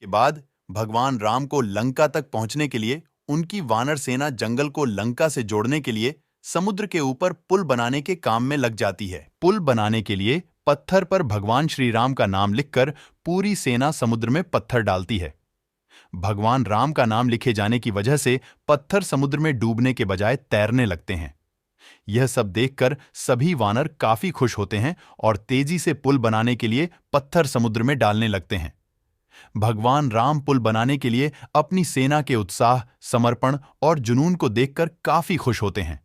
के बाद भगवान राम को लंका तक पहुंचने के लिए उनकी वानर सेना जंगल को लंका से जोड़ने के लिए समुद्र के ऊपर पुल बनाने के काम में लग जाती है। पुल बनाने के लिए पत्थर पर भगवान श्री राम का नाम लिखकर पूरी सेना समुद्र में पत्थर डालती है। भगवान राम का नाम लिखे जाने की वजह से पत्थर समुद्र में डूबने के बजाय तैरने लगते हैं। यह सब देखकर सभी वानर काफी खुश होते हैं और तेजी से पुल बनाने के लिए पत्थर समुद्र में डालने लगते हैं। भगवान राम पुल बनाने के लिए अपनी सेना के उत्साह, समर्पण और जुनून को देखकर काफी खुश होते हैं।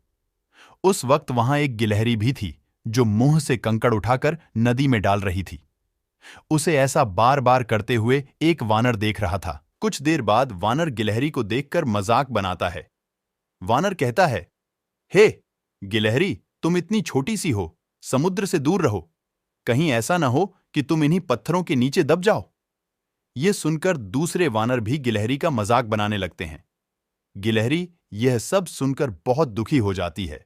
उस वक्त वहां एक गिलहरी भी थी जो मुंह से कंकड़ उठाकर नदी में डाल रही थी। उसे ऐसा बार बार करते हुए एक वानर देख रहा था। कुछ देर बाद वानर गिलहरी को देखकर मजाक बनाता है। वानर कहता है, हे गिलहरी, तुम इतनी छोटी सी हो, समुद्र से दूर रहो। कहीं ऐसा ना हो कि तुम इन्हीं पत्थरों के नीचे दब जाओ। ये सुनकर दूसरे वानर भी गिलहरी का मजाक बनाने लगते हैं। गिलहरी यह सब सुनकर बहुत दुखी हो जाती है।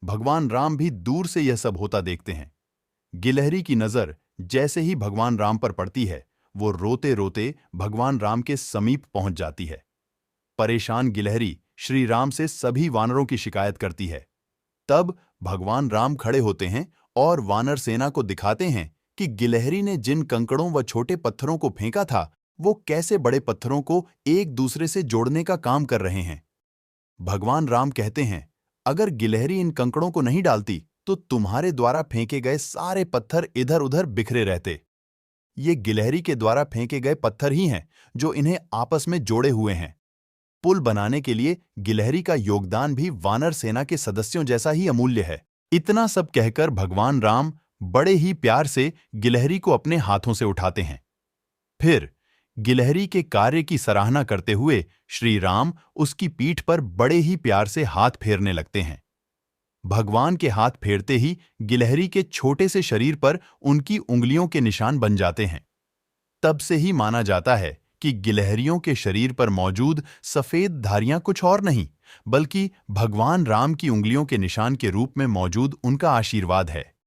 भगवान राम भी दूर से यह सब होता देखते हैं। गिलहरी की नजर जैसे ही भगवान राम पर पड़ती है, वो रोते रोते भगवान राम के समीप पहुंच जाती है। परेशान गिलहरी श्री राम से सभी वानरों की शिकायत करती है। तब भगवान राम खड़े होते हैं और वानर सेना को दिखाते हैं कि गिलहरी ने जिन कंकड़ों व छोटे पत्थरों को फेंका था, वो कैसे बड़े पत्थरों को एक दूसरे से जोड़ने का काम कर रहे हैं। भगवान राम कहते हैं, अगर गिलहरी इन कंकड़ों को नहीं डालती तो तुम्हारे द्वारा फेंके गए सारे पत्थर इधर उधर बिखरे रहते। ये गिलहरी के द्वारा फेंके गए पत्थर ही हैं जो इन्हें आपस में जोड़े हुए हैं। पुल बनाने के लिए गिलहरी का योगदान भी वानर सेना के सदस्यों जैसा ही अमूल्य है। इतना सब कहकर भगवान राम बड़े ही प्यार से गिलहरी को अपने हाथों से उठाते हैं। फिर गिलहरी के कार्य की सराहना करते हुए श्री राम उसकी पीठ पर बड़े ही प्यार से हाथ फेरने लगते हैं। भगवान के हाथ फेरते ही गिलहरी के छोटे से शरीर पर उनकी उंगलियों के निशान बन जाते हैं। तब से ही माना जाता है कि गिलहरियों के शरीर पर मौजूद सफेद धारियां कुछ और नहीं, बल्कि भगवान राम की उंगलियों के निशान के रूप में मौजूद उनका आशीर्वाद है।